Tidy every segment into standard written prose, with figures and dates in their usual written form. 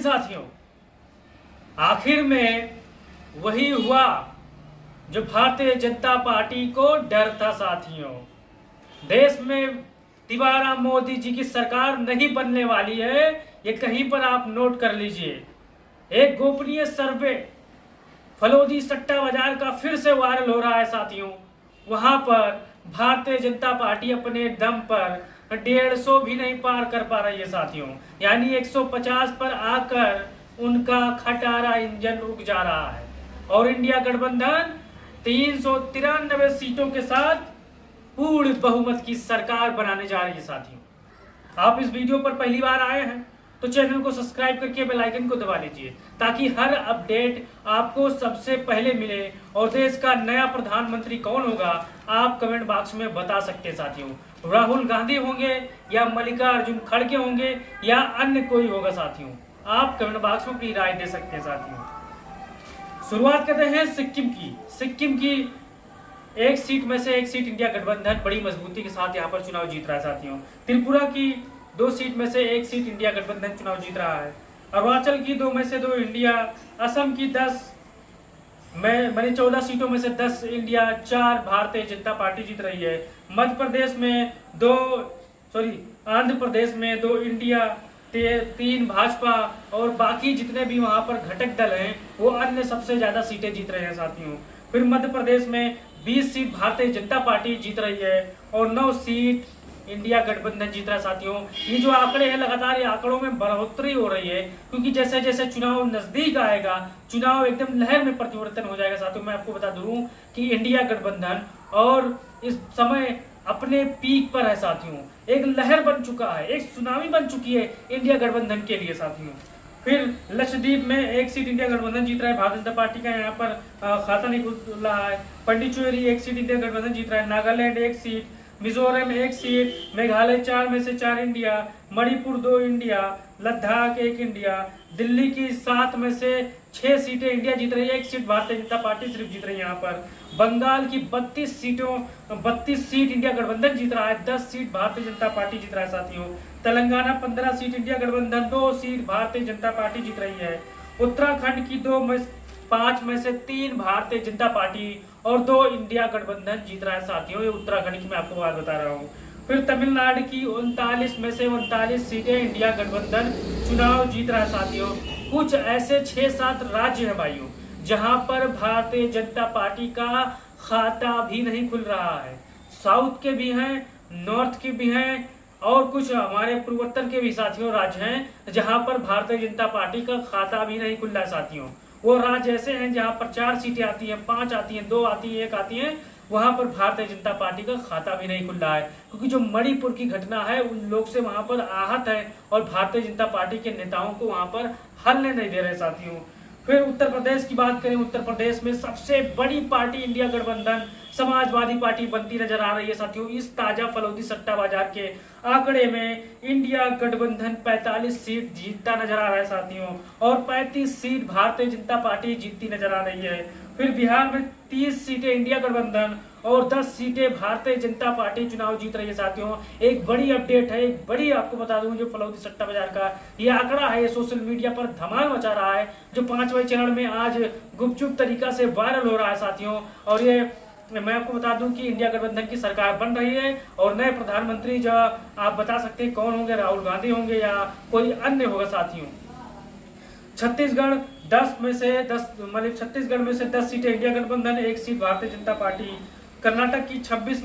साथियों, आखिर में वही हुआ जो भारतीय जनता पार्टी को डर था साथियों। देश में दोबारा मोदी जी की सरकार नहीं बनने वाली है, ये कहीं पर आप नोट कर लीजिए। एक गोपनीय सर्वे फलौदी सट्टा बाजार का फिर से वायरल हो रहा है साथियों। वहां पर भारतीय जनता पार्टी अपने दम पर 150 भी नहीं पार कर पा रही है साथियों, यानी 150 पर आकर उनका खटारा इंजन रुक जा रहा है और इंडिया गठबंधन 393 सीटों के साथ पूर्ण बहुमत की सरकार बनाने जा रही है साथियों। आप इस वीडियो पर पहली बार आए हैं तो चैनल को सब्सक्राइब करके बेल आइकन को दबा लीजिए ताकि हर अपडेट आपको सबसे पहले मिले। और देश का नया प्रधानमंत्री कौन होगा आप कमेंट बॉक्स में बता सकते हैं साथियों। राहुल गांधी होंगे या मल्लिकार्जुन खड़गे होंगे या अन्य कोई होगा साथियों, आप कमेंट बॉक्स में अपनी राय दे सकते हैं साथियों। शुरुआत करते हैं सिक्किम की एक सीट में से एक सीट इंडिया गठबंधन बड़ी मजबूती के साथ यहाँ पर चुनाव जीत रहा है साथियों। त्रिपुरा की 2 सीट में से एक सीट इंडिया गठबंधन चुनाव जीत रहा है। अरुणाचल की 2 में से 2 इंडिया, असम की 14 सीटों में से 10 इंडिया, 4 भारतीय जनता पार्टी जीत रही है। मध्य प्रदेश में आंध्र प्रदेश में 2 इंडिया, 3 भाजपा और बाकी जितने भी वहां पर घटक दल हैं वो अन्य सबसे ज्यादा सीटें जीत रहे हैं साथियों। फिर मध्य प्रदेश में 20 सीट भारतीय जनता पार्टी जीत रही है और 9 सीट इंडिया गठबंधन जीत रहा है साथियों। ये जो आंकड़े हैं लगातार ये आंकड़ों में बढ़ोतरी हो रही है क्योंकि जैसे जैसे चुनाव नजदीक आएगा चुनाव एकदम लहर में परिवर्तन हो जाएगा साथियों। मैं आपको बता दूं कि इंडिया गठबंधन और इस समय अपने पीक पर है साथियों, एक लहर बन चुका है, एक सुनामी बन चुकी है इंडिया गठबंधन के लिए साथियों। फिर लक्षद्वीप में 1 सीट इंडिया गठबंधन जीत रहा है, भारतीय जनता पार्टी का यहाँ पर खाता नहीं खुल रहा है। पंडिचेरी 1 सीट इंडिया गठबंधन जीत रहा है, नागालैंड 1 सीट, मिजोरम 1 सीट, मेघालय 4 में से 4 India, Manipur 2 India, Ladakh 1 India, Delhi की 7 में से 6 सीटें इंडिया जीत रही है, 1 सीट भारतीय जनता पार्टी सिर्फ जीत रही है यहाँ पर। बंगाल की 32 सीट इंडिया गठबंधन जीत रहा है, 10 सीट भारतीय जनता पार्टी जीत रहा है साथियों। तेलंगाना 15 सीट इंडिया गठबंधन, 2 सीट भारतीय जनता पार्टी जीत रही है। उत्तराखंड की 5 में से 3 भारतीय जनता पार्टी और 2 इंडिया गठबंधन जीत रहा है साथियों। ये उत्तराखंड की मैं आपको बात बता रहा हूँ। फिर तमिलनाडु की 39 में से 39 सीटें इंडिया गठबंधन चुनाव जीत रहा है साथियों। कुछ ऐसे 6-7 राज्य हैं भाइयों जहां पर भारतीय जनता पार्टी का खाता भी नहीं खुल रहा है। साउथ के भी हैं, नॉर्थ के भी हैं और कुछ हमारे पूर्वोत्तर के भी साथियों राज्य हैं जहां पर भारतीय जनता पार्टी का खाता भी नहीं खुल रहा है साथियों। वो राज्य ऐसे हैं जहां पर 4 सीटें आती हैं, 5 आती हैं, 2 आती हैं, 1 आती हैं, वहां पर भारतीय जनता पार्टी का खाता भी नहीं खुल रहा है क्योंकि जो मणिपुर की घटना है उन लोग से वहां पर आहत है और भारतीय जनता पार्टी के नेताओं को वहां पर हलने नहीं दे रहे साथियों। फिर उत्तर प्रदेश की बात करें, उत्तर प्रदेश में सबसे बड़ी पार्टी इंडिया गठबंधन समाजवादी पार्टी बनती नजर आ रही है साथियों। इस ताजा फलौदी सट्टा बाजार के आंकड़े में इंडिया गठबंधन 45 सीट जीतता नजर आ रहा है साथियों और 35 सीट भारतीय जनता पार्टी जीतती नजर आ रही है। फिर बिहार में 30 सीटें इंडिया गठबंधन और 10 सीटें भारतीय जनता पार्टी चुनाव जीत रही है साथियों। एक बड़ी अपडेट है, एक बड़ी आपको बता दूं जो फलौदी सट्टा बाजार का ये आंकड़ा है, ये सोशल मीडिया पर धमाल मचा रहा है जो 5वें चरण में आज गुपचुप तरीका से वायरल हो रहा है साथियों। और ये मैं आपको बता दूं कि इंडिया गठबंधन की सरकार बन रही है और नए प्रधानमंत्री जो आप बता सकते हैं कौन होंगे, राहुल गांधी होंगे या कोई अन्य होगा साथियों। छत्तीसगढ़ 10 में से 10 छत्तीसगढ़ में से 10 सीटें इंडिया गठबंधन, 1 सीट भारतीय जनता पार्टी। कर्नाटक की 26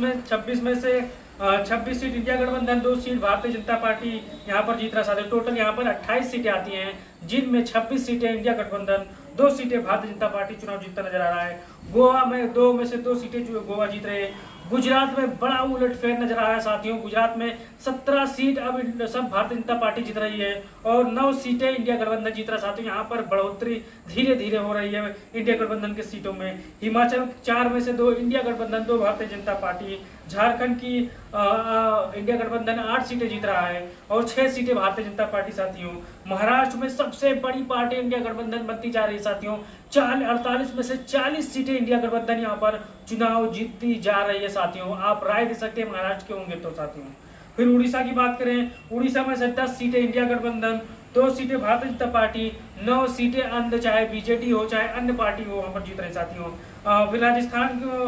में से 26 सीट इंडिया गठबंधन, 2 सीट भारतीय जनता पार्टी यहाँ पर जीत रहा है। टोटल यहाँ पर 28 सीटें आती हैं जिनमें 26 सीटें इंडिया गठबंधन, 2 सीटें भारतीय जनता पार्टी चुनाव जीतता नजर आ रहा है। गोवा में 2 में से 2 सीटें जो गोवा जीत रहे हैं। गुजरात में बड़ा उलटफेर नजर आ रहा है साथियों। गुजरात में 17 सीट अब सब भारतीय जनता पार्टी जीत रही है और 9 सीटें इंडिया गठबंधन जीत रहा है साथियों। यहाँ पर बढ़ोतरी धीरे धीरे हो रही है इंडिया गठबंधन की सीटों में। हिमाचल 4 में से 2 इंडिया गठबंधन, 2 भारतीय जनता पार्टी। झारखंड की इंडिया गठबंधन 8 सीटें जीत रहा है और 6 सीटें भारतीय जनता पार्टी साथियों। महाराष्ट्र में सबसे बड़ी पार्टी इंडिया गठबंधन बनती जा रही है साथियों। 48 में से 40 सीटें इंडिया गठबंधन यहाँ पर चुनाव जीतती जा रही है साथियों। आप राय दे सकते हैं महाराष्ट्र के होंगे तो साथियों। फिर उड़ीसा की बात करें, उड़ीसा में से 10 सीटें इंडिया गठबंधन, 2 सीटें भारतीय जनता पार्टी, 9 सीटें अन्य, चाहे बीजेडी हो चाहे अन्य पार्टी हो, वहां पर जीत रहे साथियों। फिर राजस्थान को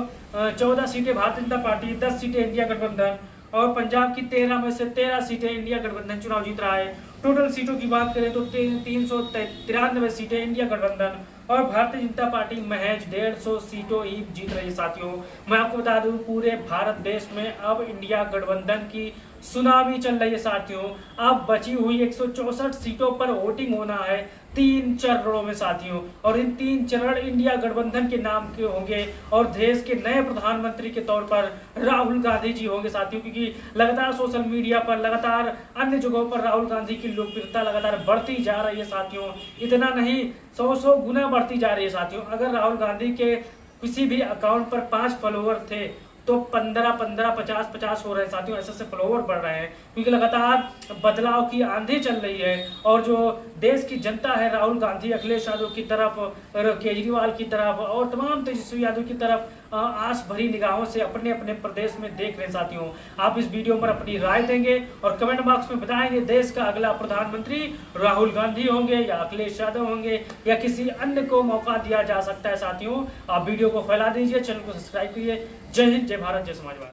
14 सीटें भारतीय जनता पार्टी, 10 सीटें इंडिया गठबंधन, और पंजाब की 13 में से 13 सीटें इंडिया गठबंधन चुनाव जीत रहा है। टोटल सीटों की बात करें तो 393 सीटें इंडिया गठबंधन और भारतीय जनता पार्टी महज 150 सीटों ही जीत रही है साथियों। मैं आपको बता दूं, पूरे भारत देश में अब इंडिया गठबंधन की सुनामी चल रही है साथियों। अब बची हुई 164 सीटों पर वोटिंग होना है 3 चरणों में साथियों, और इन 3 चरण इंडिया गठबंधन के नाम के होंगे और देश के नए प्रधानमंत्री के तौर पर राहुल गांधी जी होंगे साथियों। क्योंकि लगातार सोशल मीडिया पर, लगातार अन्य जगहों पर राहुल गांधी की लोकप्रियता लगातार बढ़ती जा रही है साथियों। इतना नहीं, 100 गुना बढ़ती जा रही है साथियों। अगर राहुल गांधी के किसी भी अकाउंट पर 5 फॉलोवर थे तो 15, 50 हो रहे हैं साथियों। ऐसे फॉलोवर बढ़ रहे हैं क्योंकि लगातार बदलाव की आंधी चल रही है और जो देश की जनता है राहुल गांधी, अखिलेश यादव की तरफ, केजरीवाल की तरफ और तमाम तेजस्वी यादव की तरफ आस भरी निगाहों से अपने अपने प्रदेश में देख रहे हैं साथियों। आप इस वीडियो पर अपनी राय देंगे और कमेंट बॉक्स में बताएंगे देश का अगला प्रधानमंत्री राहुल गांधी होंगे या अखिलेश यादव होंगे या किसी अन्य को मौका दिया जा सकता है साथियों। आप वीडियो को फैला दीजिए, चैनल को सब्सक्राइब करिए। जय हिंद, जय भारत, जय समाजवाद।